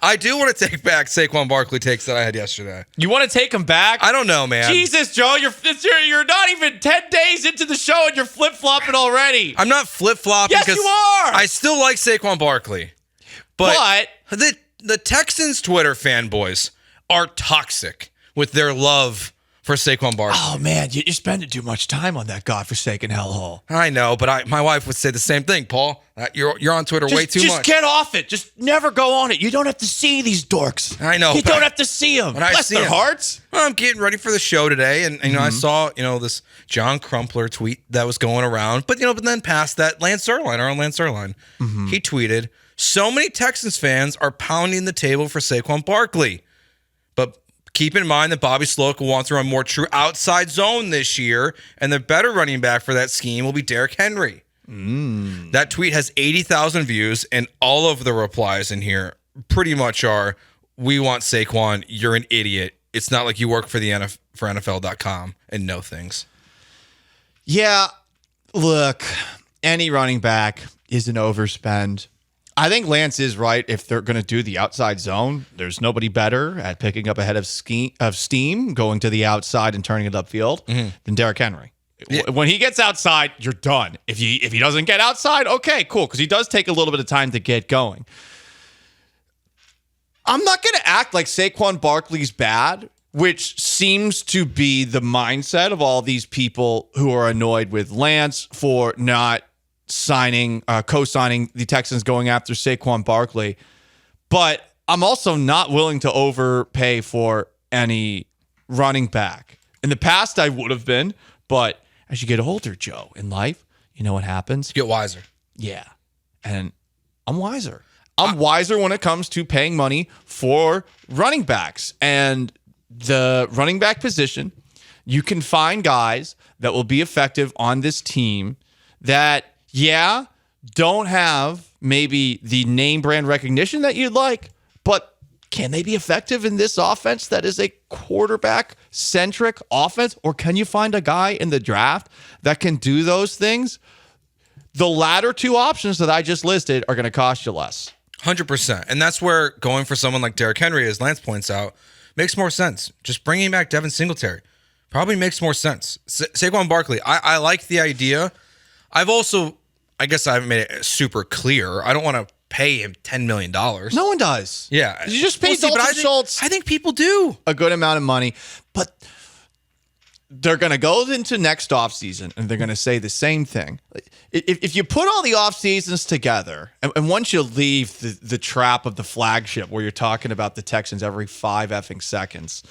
I do want to take back Saquon Barkley takes that I had yesterday. You want to take him back? I don't know, man. Jesus, Joe, you're not even 10 days into the show and you're flip-flopping already. I'm not flip-flopping. Yes, you are. I still like Saquon Barkley. But the Texans Twitter fanboys are toxic with their love for Saquon Barkley. Oh, man, you're spending too much time on that godforsaken hellhole. I know, but my wife would say the same thing, Paul. You're on Twitter way too much. Just get off it. Just never go on it. You don't have to see these dorks. I know. You don't have to see them. Bless their hearts. Well, I'm getting ready for the show today, and I saw this John Crumpler tweet that was going around, but then past that, Lance Erline, our own Lance Erline, he tweeted, "So many Texans fans are pounding the table for Saquon Barkley, but keep in mind that Bobby Sloak will want to run more true outside zone this year, and the better running back for that scheme will be Derrick Henry." That tweet has 80,000 views, and all of the replies in here pretty much are, "We want Saquon. You're an idiot. It's not like you work for for NFL.com and know things." Yeah, look, any running back is an overspend. I think Lance is right. If they're going to do the outside zone, there's nobody better at picking up a head of steam, going to the outside and turning it upfield than Derrick Henry. Yeah. When he gets outside, you're done. If he doesn't get outside, okay, cool, because he does take a little bit of time to get going. I'm not going to act like Saquon Barkley's bad, which seems to be the mindset of all these people who are annoyed with Lance for not co-signing the Texans going after Saquon Barkley. But I'm also not willing to overpay for any running back. In the past, I would have been, but as you get older, Joe, in life, you know what happens? You get wiser. Yeah. And I'm wiser. I'm wiser when it comes to paying money for running backs. And the running back position, you can find guys that will be effective on this team that, don't have maybe the name brand recognition that you'd like, but can they be effective in this offense that is a quarterback-centric offense? Or can you find a guy in the draft that can do those things? The latter two options that I just listed are going to cost you less. 100%. And that's where going for someone like Derrick Henry, as Lance points out, makes more sense. Just bringing back Devin Singletary probably makes more sense. Saquon Barkley, I like the idea. I guess I haven't made it super clear. I don't want to pay him $10 million. No one does. Yeah. You just paid Dalton Schultz. I think people do. A good amount of money. But they're going to go into next offseason and they're going to say the same thing. If you put all the offseasons together, and once you leave the trap of the flagship where you're talking about the Texans every 5 effing seconds,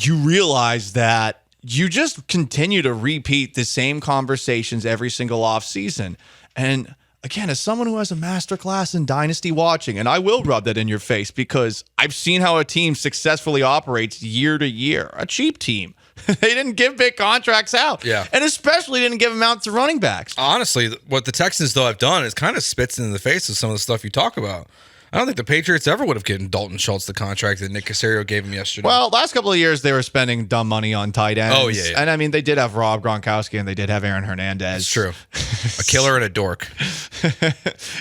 you realize that you just continue to repeat the same conversations every single offseason. And again, as someone who has a masterclass in dynasty watching, and I will rub that in your face because I've seen how a team successfully operates year to year. A cheap team. They didn't give big contracts out. Yeah. And especially didn't give them out to running backs. Honestly, what the Texans, though, have done is kind of spits in the face of some of the stuff you talk about. I don't think the Patriots ever would have given Dalton Schultz the contract that Nick Caserio gave him yesterday. Well, last couple of years, they were spending dumb money on tight ends. Oh, yeah. And I mean, they did have Rob Gronkowski and they did have Aaron Hernandez. It's true. A killer and a dork.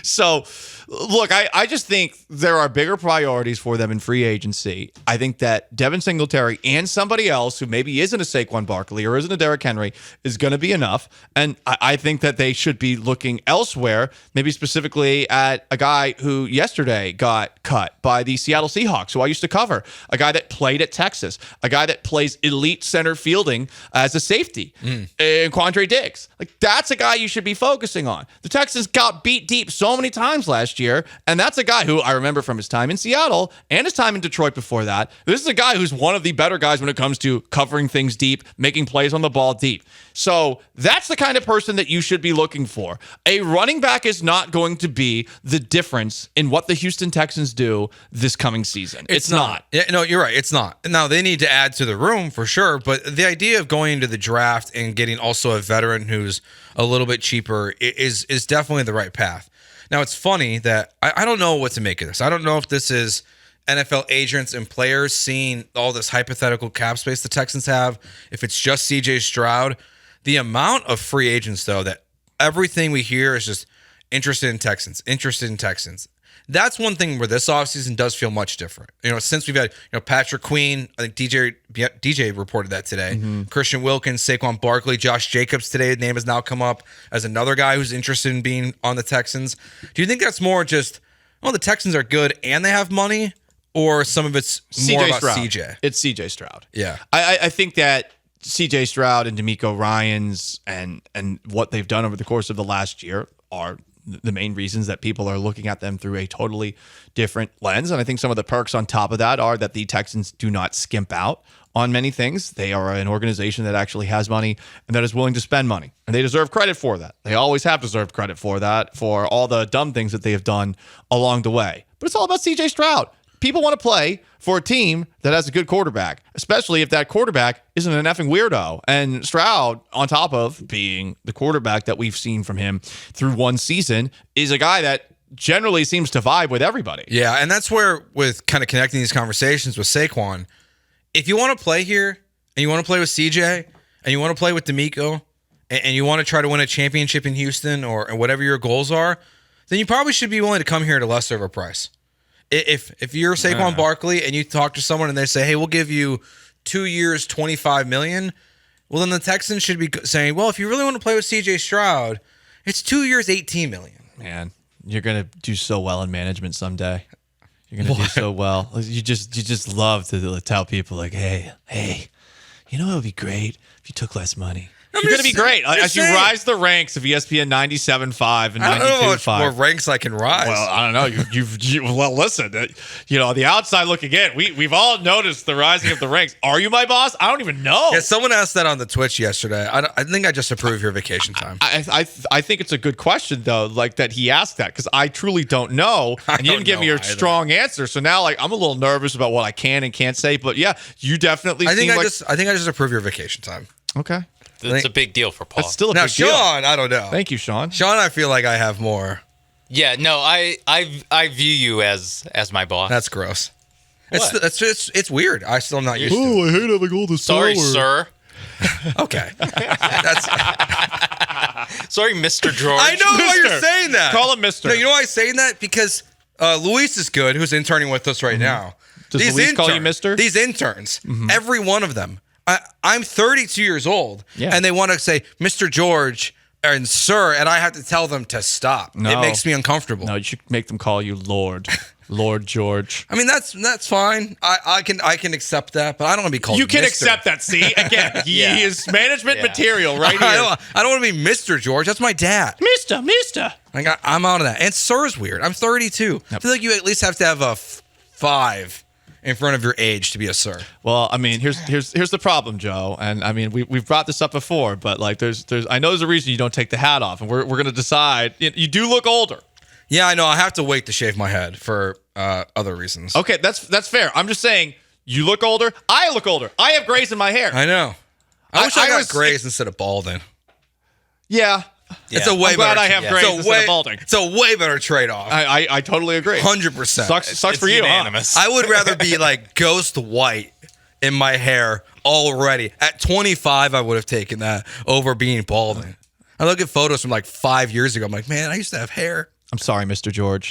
So, look, I just think there are bigger priorities for them in free agency. I think that Devin Singletary and somebody else who maybe isn't a Saquon Barkley or isn't a Derrick Henry is going to be enough. And I think that they should be looking elsewhere, maybe specifically at a guy who yesterday got cut by the Seattle Seahawks, who I used to cover, a guy that played at Texas, a guy that plays elite center fielding as a safety, and Quandre Diggs. Like, that's a guy you should be focusing on. The Texans got beat deep so many times last year, and that's a guy who I remember from his time in Seattle and his time in Detroit before that. This is a guy who's one of the better guys when it comes to covering things deep, making plays on the ball deep. So that's the kind of person that you should be looking for. A running back is not going to be the difference in what the Houston Texans do this coming season. It's not. Yeah, no, you're right. It's not. Now, they need to add to the room for sure, but the idea of going into the draft and getting also a veteran who's a little bit cheaper is definitely the right path. Now, it's funny that I don't know what to make of this. I don't know if this is NFL agents and players seeing all this hypothetical cap space the Texans have, if it's just CJ Stroud. The amount of free agents, though, that everything we hear is just interested in Texans. that's one thing where this offseason does feel much different. Since we've had Patrick Queen, I think DJ reported that today. Christian Wilkins, Saquon Barkley, Josh Jacobs today. His name has now come up as another guy who's interested in being on the Texans. Do you think that's more just, the Texans are good and they have money, or some of it's more about Stroud. CJ? It's CJ Stroud. Yeah. I think that CJ Stroud and DeMeco Ryans and what they've done over the course of the last year are the main reasons that people are looking at them through a totally different lens. And I think some of the perks on top of that are that the Texans do not skimp out on many things. They are an organization that actually has money and that is willing to spend money. And they deserve credit for that. They always have deserved credit for that, for all the dumb things that they have done along the way. But it's all about CJ Stroud. People want to play for a team that has a good quarterback, especially if that quarterback isn't an effing weirdo. And Stroud, on top of being the quarterback that we've seen from him through one season, is a guy that generally seems to vibe with everybody. Yeah, and that's where, with kind of connecting these conversations with Saquon, if you want to play here and you want to play with CJ and you want to play with DeMeco and you want to try to win a championship in Houston or whatever your goals are, then you probably should be willing to come here at a lesser of a price. If you're Saquon Barkley and you talk to someone and they say, hey, we'll give you 2 years, $25 million, well, then the Texans should be saying, well, if you really want to play with CJ Stroud, it's 2 years, $18 million. Man, you're going to do so well in management someday. You're going to do so well. You just love to tell people like, hey, it would be great if you took less money. You're going to be great as you rise the ranks of ESPN 97.5 and 92.5. I don't know how much more ranks I can rise. Well, I don't know. Well, listen. On the outside looking in, we've all noticed the rising of the ranks. Are you my boss? I don't even know. Yeah, someone asked that on the Twitch yesterday. I think I just approve your vacation time. I think it's a good question though, like that he asked that, because I truly don't know, and you didn't give me a strong answer. So now, I'm a little nervous about what I can and can't say. But yeah, you definitely. I think I just approve your vacation time. Okay. It's a big deal for Paul. That's still a now, big deal. Sean, I don't know. Thank you, Sean. Sean, I feel like I have more. Yeah, no, I view you as my boss. That's gross. What? It's weird. I still am not used to it. Oh, I hate having all the Sorry, sir. Okay. That's, Sorry, Mr. George. I know why you're saying that. Call him Mr. No, you know why I'm saying that? Because Luis is good, who's interning with us right now. Does Luis call you Mr.? These interns, every one of them. I'm 32 years old, and they want to say Mr. George and Sir, and I have to tell them to stop. No. It makes me uncomfortable. No, you should make them call you Lord. Lord George. I mean, that's fine. I can accept that, but I don't want to be called You can Mr. accept that. See, again, he is management material right here. I don't want to be Mr. George. That's my dad. Mister. I'm out of that. And Sir's weird. I'm 32. I feel like you at least have to have a 5 in front of your age to be a sir. Well, I mean, here's the problem, Joe. And I mean, we've brought this up before, but there's I know there's a reason you don't take the hat off, and we're gonna decide. You do look older. Yeah, I know. I have to wait to shave my head for other reasons. Okay, that's fair. I'm just saying, you look older. I look older. I have grays in my hair. I know. I wish I got grays instead of balding. Yeah. It's a way I'm glad better. I have grays instead of balding. It's a way better trade-off. I totally agree. 100%. Sucks for you, unanimous. I would rather be like ghost white in my hair already. At 25, I would have taken that over being balding. I look at photos from 5 years ago. I'm like, man, I used to have hair. I'm sorry, Mr. George.